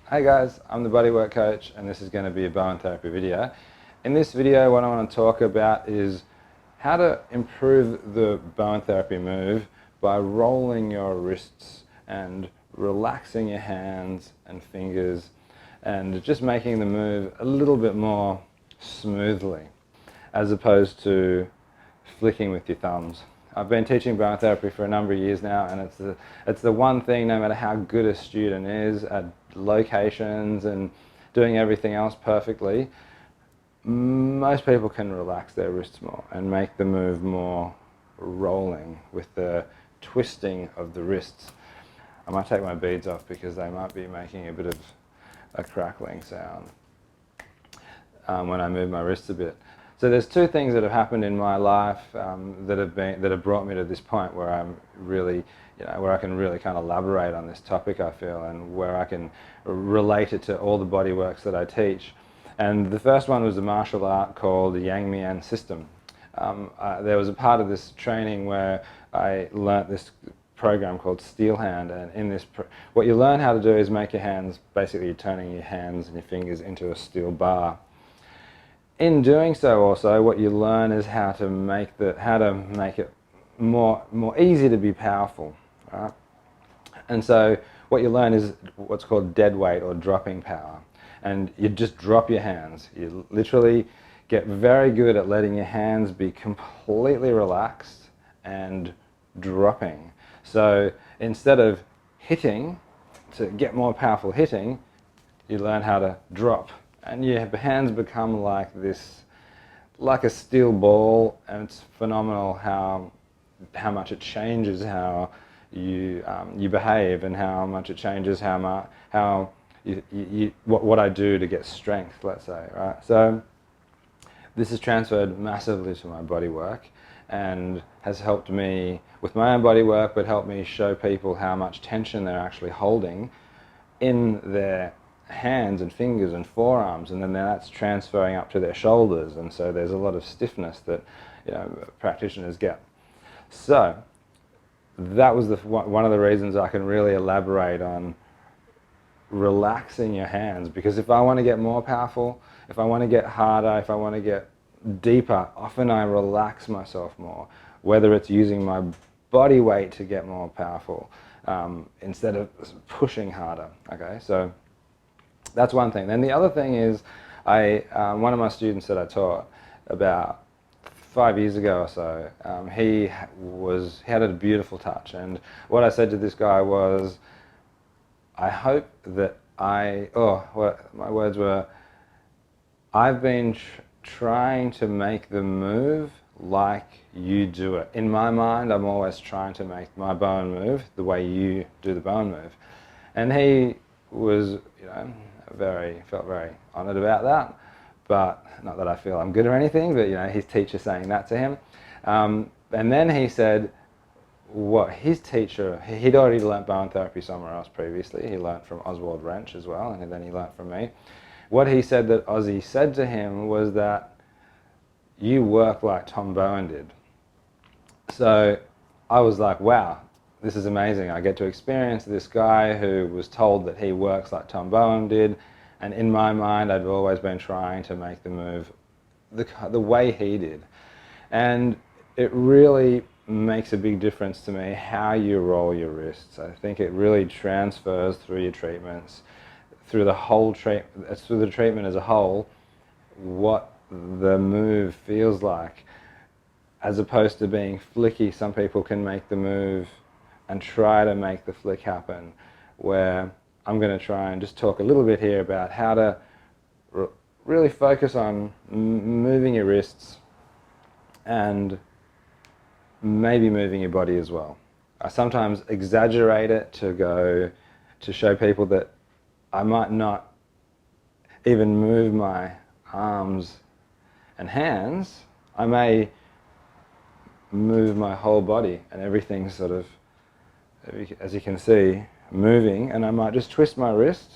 Hey guys, I'm the Bodywork coach and this is going to be a Bowen therapy video. In this video what I want to talk about is how to improve the Bowen therapy move by rolling your wrists and relaxing your hands and fingers and just making the move a little bit more smoothly as opposed to flicking with your thumbs. I've been teaching Bowen therapy for a number of years now, and it's the one thing, no matter how good a student is at locations and doing everything else perfectly, most people can relax their wrists more and make the move more rolling with the twisting of the wrists. I might take my beads off because they might be making a bit of a crackling sound when I move my wrists a bit. So there's two things that have happened in my life that have brought me to this point where I'm really, where I can really kind of elaborate on this topic, I feel, and where I can relate it to all the body works that I teach. And the first one was a martial art called the Yang Mian system. There was a part of this training where I learnt this program called Steel Hand, and in this, what you learn how to do is make your hands, basically you're turning your hands and your fingers into a steel bar. In doing so, also, what you learn is how to make it more easy to be powerful. Right? And so what you learn is what's called dead weight or dropping power. And you just drop your hands. You literally get very good at letting your hands be completely relaxed and dropping. So instead of hitting, to get more powerful hitting, you learn how to drop. And your hands become like a steel ball, and it's phenomenal how much it changes how you behave, and how much it changes what I do to get strength, let's say, right? So this has transferred massively to my body work and has helped me with my own body work, but helped me show people how much tension they're actually holding in their hands and fingers and forearms, and then that's transferring up to their shoulders, and so there's a lot of stiffness that practitioners get. So that was one of the reasons I can really elaborate on relaxing your hands, because if I want to get more powerful, if I want to get harder, if I want to get deeper, often I relax myself more, whether it's using my body weight to get more powerful instead of pushing harder. Okay, so that's one thing. Then the other thing is, one of my students that I taught about 5 years ago or so, he had a beautiful touch, and what I said to this guy was, I hope that my words were, I've been trying to make the move like you do it. In my mind, I'm always trying to make my Bowen move the way you do the Bowen move. And he was, felt very honoured about that. But not that I feel I'm good or anything, but his teacher saying that to him. And then he said, what his teacher, he'd already learnt Bowen therapy somewhere else previously. He learnt from Oswald Wrench as well, and then he learnt from me. What he said that Ozzy said to him was that you work like Tom Bowen did. So I was like, wow, this is amazing. I get to experience this guy who was told that he works like Tom Bowen did, and in my mind I'd always been trying to make the move the way he did. And it really makes a big difference to me how you roll your wrists. I think it really transfers through your treatments, through the treatment as a whole, what the move feels like, as opposed to being flicky. Some people can make the move and try to make the flick happen, where I'm going to try and just talk a little bit here about how to really focus on moving your wrists and maybe moving your body as well. I sometimes exaggerate it to show people that I might not even move my arms and hands. I may move my whole body, and everything's sort of, as you can see, moving, and I might just twist my wrist,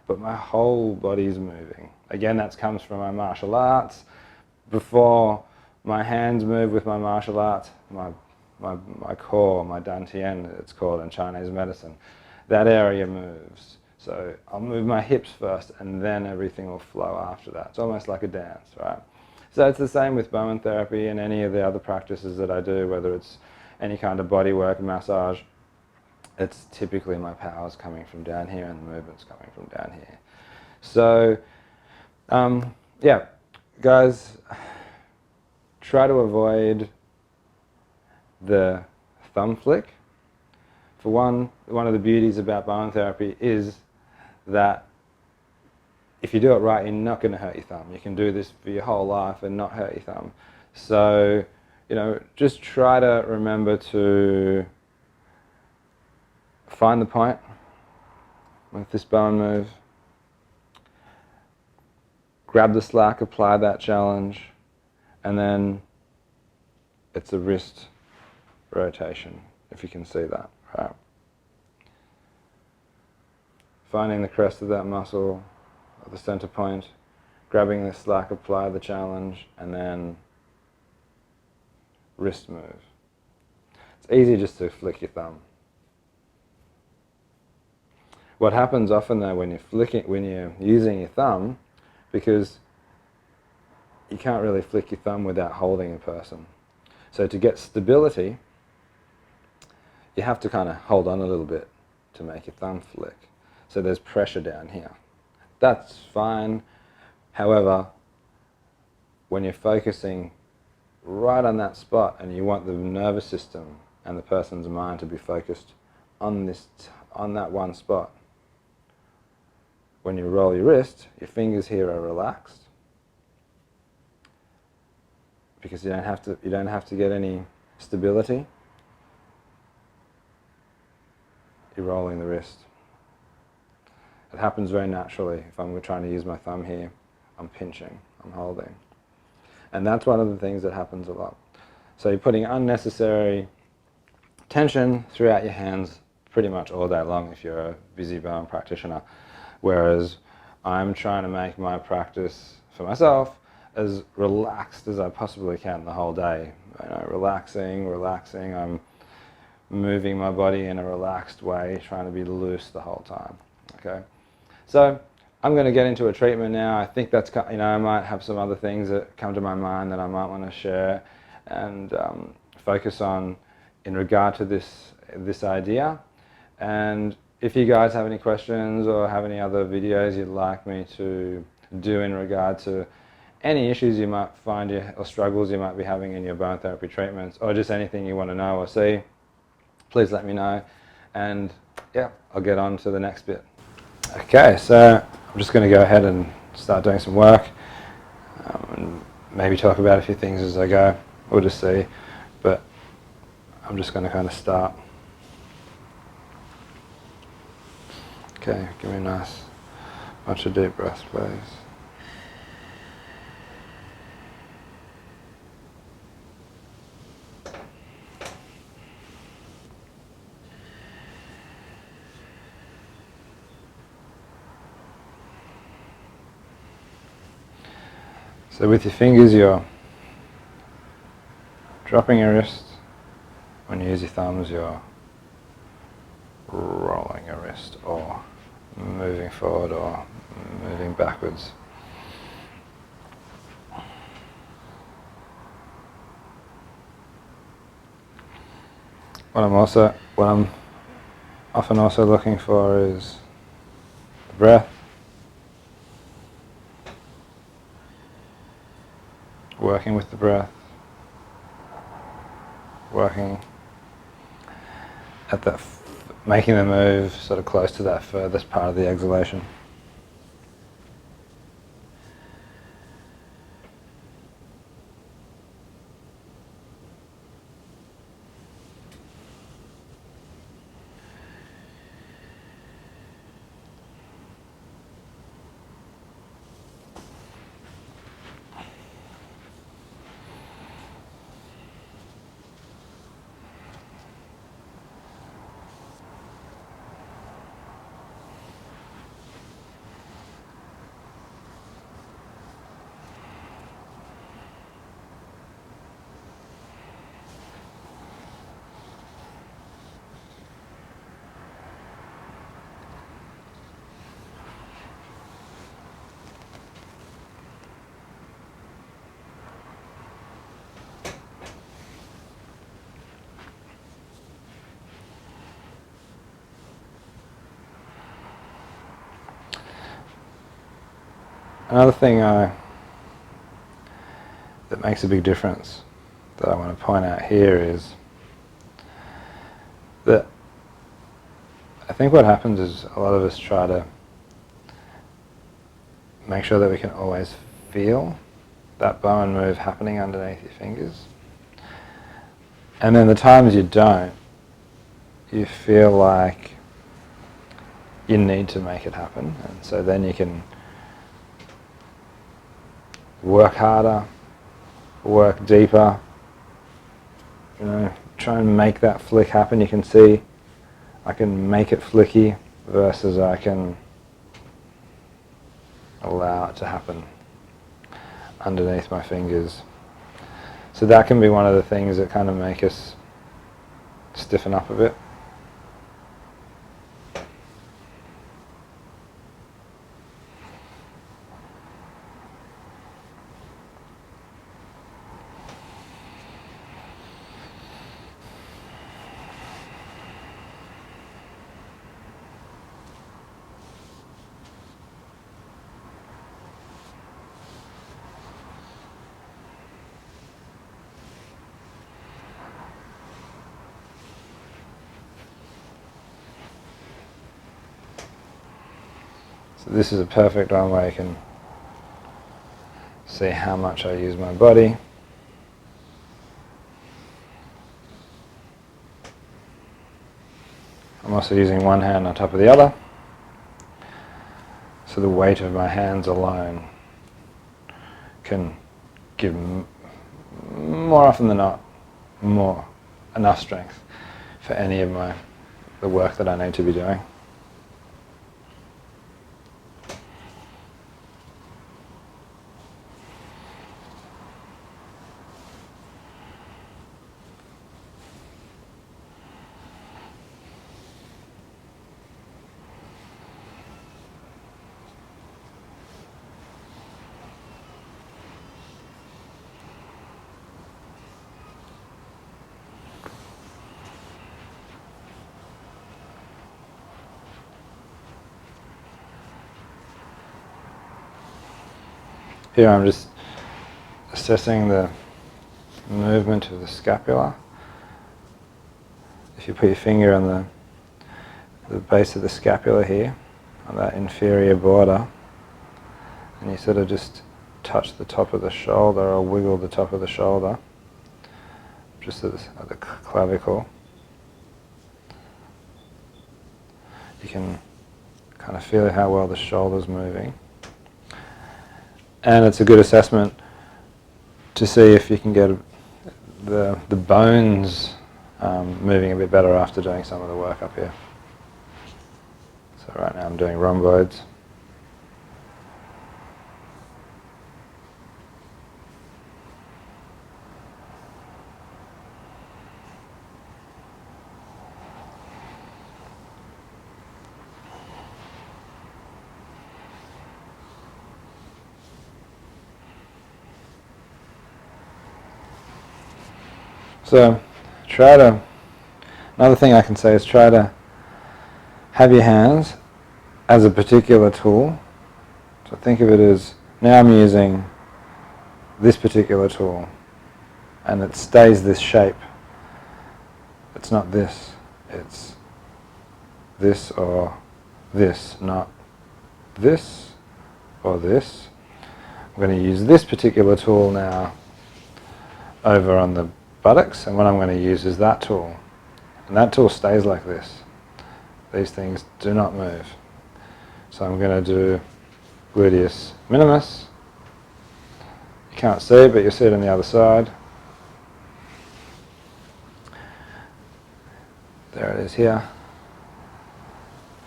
but my whole body's moving. Again, that comes from my martial arts. Before my hands move with my martial arts, my core, my dantian, it's called in Chinese medicine, that area moves. So I'll move my hips first and then everything will flow after that. It's almost like a dance, right? So it's the same with Bowen therapy and any of the other practices that I do, whether it's any kind of body work, massage. It's typically my power's coming from down here and the movement's coming from down here. So, yeah, guys, try to avoid the thumb flick. For one of the beauties about Bowen therapy is that if you do it right, you're not going to hurt your thumb. You can do this for your whole life and not hurt your thumb. So, just try to remember to find the point with this Bowen move. Grab the slack, apply that challenge, and then it's a wrist rotation, if you can see that, right? Finding the crest of that muscle, at the center point, grabbing the slack, apply the challenge, and then wrist move. It's easy just to flick your thumb. What happens often though when you're using your thumb, because you can't really flick your thumb without holding a person. So to get stability, you have to kind of hold on a little bit to make your thumb flick. So there's pressure down here. That's fine. However, when you're focusing right on that spot and you want the nervous system and the person's mind to be focused on that one spot, when you roll your wrist, your fingers here are relaxed because you don't have to get any stability. You're rolling the wrist. It happens very naturally. If I'm trying to use my thumb here, I'm pinching, I'm holding. And that's one of the things that happens a lot. So you're putting unnecessary tension throughout your hands pretty much all day long if you're a busy Bowen practitioner. Whereas I'm trying to make my practice for myself as relaxed as I possibly can the whole day. Relaxing, I'm moving my body in a relaxed way, trying to be loose the whole time. Okay, so I'm going to get into a treatment now. I think that's, I might have some other things that come to my mind that I might want to share and focus on in regard to this idea. And if you guys have any questions or have any other videos you'd like me to do in regard to any issues you might find or struggles you might be having in your Bowen therapy treatments, or just anything you want to know or see, please let me know. And yeah, I'll get on to the next bit. Okay, so I'm just going to go ahead and start doing some work and maybe talk about a few things as I go. We'll just see, but I'm just going to kind of start. Okay, give me a nice bunch of deep breaths, please. So with your fingers, you're dropping your wrist. When you use your thumbs, you're rolling your wrist or moving forward or moving backwards. What I'm often also looking for is the breath. Working with the breath, working at that, making the move sort of close to that furthest part of the exhalation. Another thing that makes a big difference that I want to point out here is that I think what happens is a lot of us try to make sure that we can always feel that Bowen move happening underneath your fingers. And then the times you don't, you feel like you need to make it happen. And so then you can work harder, work deeper, try and make that flick happen. You can see I can make it flicky versus I can allow it to happen underneath my fingers. So that can be one of the things that kind of make us stiffen up a bit. So this is a perfect one where you can see how much I use my body. I'm also using one hand on top of the other, so the weight of my hands alone can give more often than not enough strength for any of the work that I need to be doing. Here I'm just assessing the movement of the scapula. If you put your finger on the base of the scapula here, on that inferior border, and you sort of just touch the top of the shoulder or wiggle the top of the shoulder, just at the clavicle, you can kind of feel how well the shoulder's moving. And it's a good assessment to see if you can get the bones moving a bit better after doing some of the work up here. So right now I'm doing rhomboids. So another thing I can say is try to have your hands as a particular tool. So think of it as, now I'm using this particular tool and it stays this shape. It's not this, it's this or this, not this or this. I'm going to use this particular tool now over on the buttocks, and what I'm going to use is that tool, and that tool stays like this. These things do not move. So I'm going to do gluteus minimus. You can't see it, but you'll see it on the other side. There it is here.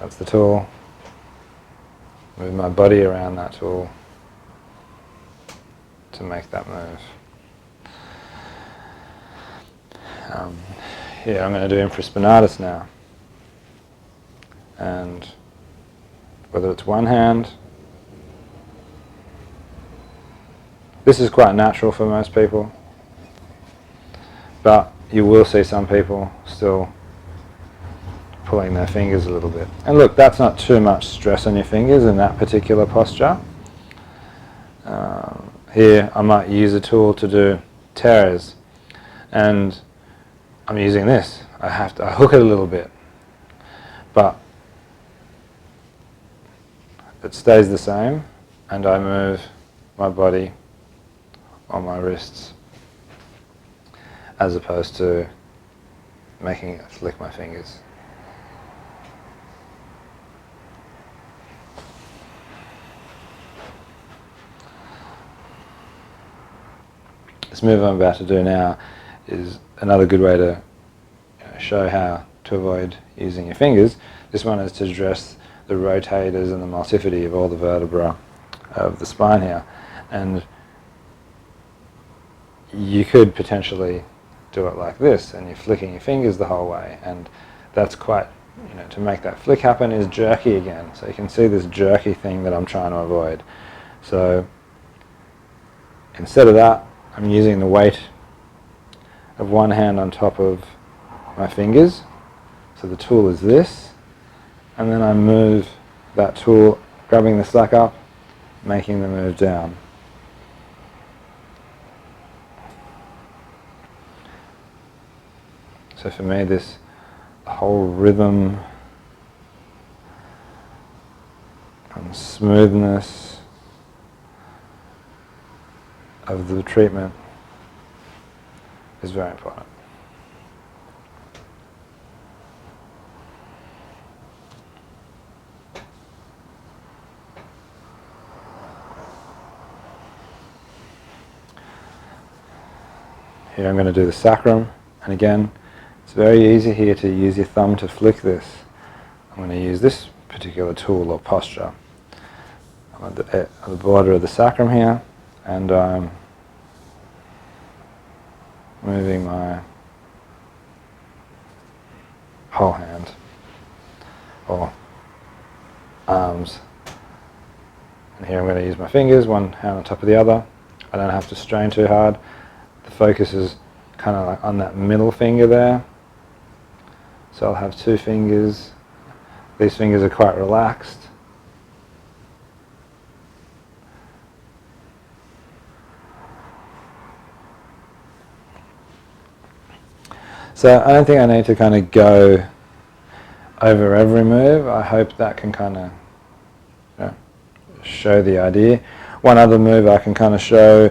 That's the tool. Move my body around that tool to make that move. Here I'm going to do infraspinatus now, and whether it's one hand, this is quite natural for most people, but you will see some people still pulling their fingers a little bit. And look, that's not too much stress on your fingers in that particular posture. Here I might use a tool to do tears, and I'm using this. I hook it a little bit, but it stays the same, and I move my body on my wrists as opposed to making it flick my fingers. This move I'm about to do now is another good way to show how to avoid using your fingers. This one is to address the rotators and the multiplicity of all the vertebrae of the spine here. And you could potentially do it like this, and you're flicking your fingers the whole way, and that's quite, to make that flick happen is jerky again. So you can see this jerky thing that I'm trying to avoid. So instead of that, I'm using the weight of one hand on top of my fingers. So the tool is this, and then I move that tool, grabbing the slack up, making the move down. So for me, this whole rhythm and smoothness of the treatment is very important. Here I'm going to do the sacrum, and again, it's very easy here to use your thumb to flick this. I'm going to use this particular tool or posture. I'm at the border of the sacrum here, and I'm moving my whole hand or arms. And here I'm going to use my fingers, one hand on top of the other. I don't have to strain too hard. The focus is kind of like on that middle finger there. So I'll have two fingers. These fingers are quite relaxed. So I don't think I need to kind of go over every move. I hope that can kind of show the idea. One other move I can kind of show,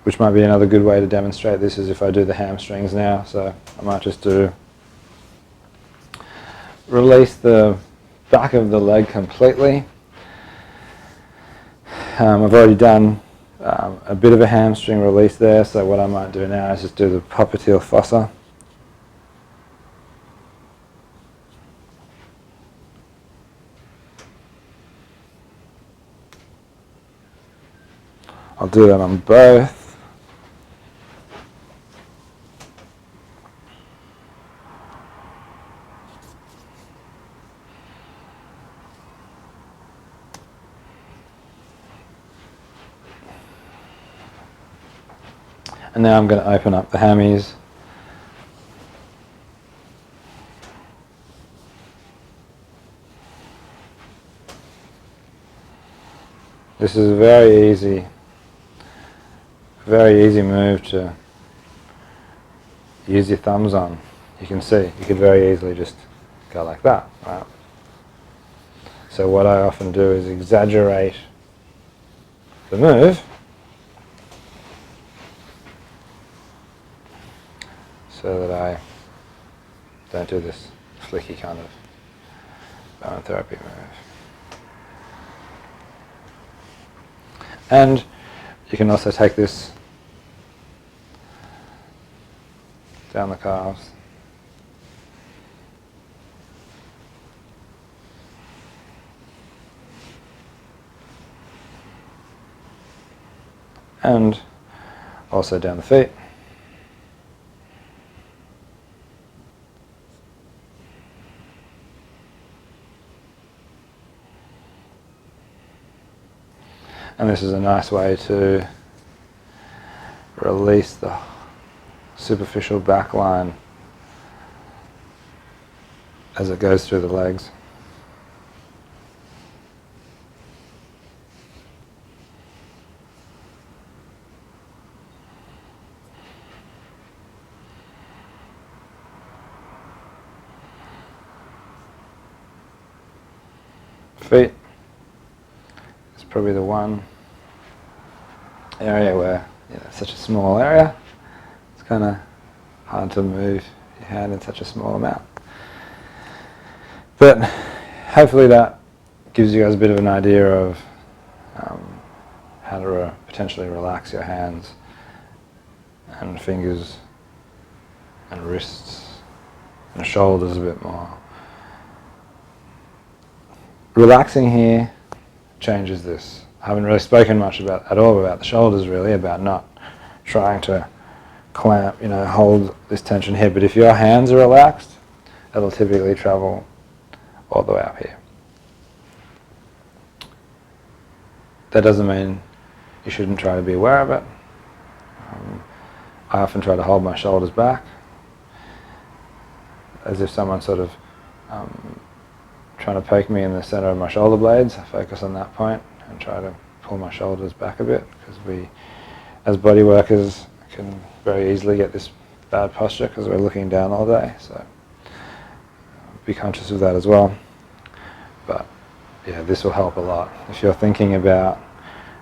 which might be another good way to demonstrate this, is if I do the hamstrings now. So I might just release the back of the leg completely. I've already done a bit of a hamstring release there, so what I might do now is just do the popliteal fossa. I'll do that on both. And now I'm going to open up the hammies. This is a very easy move to use your thumbs on. You can see, you could very easily just go like that, right? So what I often do is exaggerate the move so that I don't do this flicky kind of Bowen therapy move. And you can also take this down the calves. And also down the feet. And this is a nice way to release the superficial back line as it goes through the legs. feet. It's probably the one area where, it's such a small area. It's kind of hard to move your hand in such a small amount. But hopefully that gives you guys a bit of an idea of how to potentially relax your hands and fingers and wrists and shoulders a bit more. Relaxing here changes this. I haven't really spoken much at all about the shoulders, really, about not trying to clamp, hold this tension here. But if your hands are relaxed, it'll typically travel all the way up here. That doesn't mean you shouldn't try to be aware of it. I often try to hold my shoulders back, as if someone's sort of trying to poke me in the center of my shoulder blades. I focus on that point and try to pull my shoulders back a bit, because we, as body workers, can very easily get this bad posture because we're looking down all day. So be conscious of that as well. But yeah, this will help a lot. If you're thinking about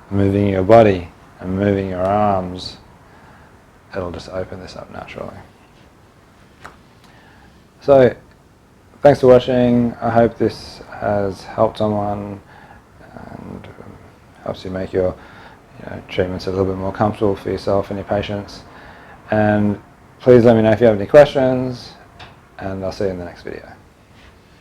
moving your body and moving your arms, it'll just open this up naturally. So thanks for watching. I hope this has helped someone and helps you make your treatments a little bit more comfortable for yourself and your patients. And please let me know if you have any questions, and I'll see you in the next video.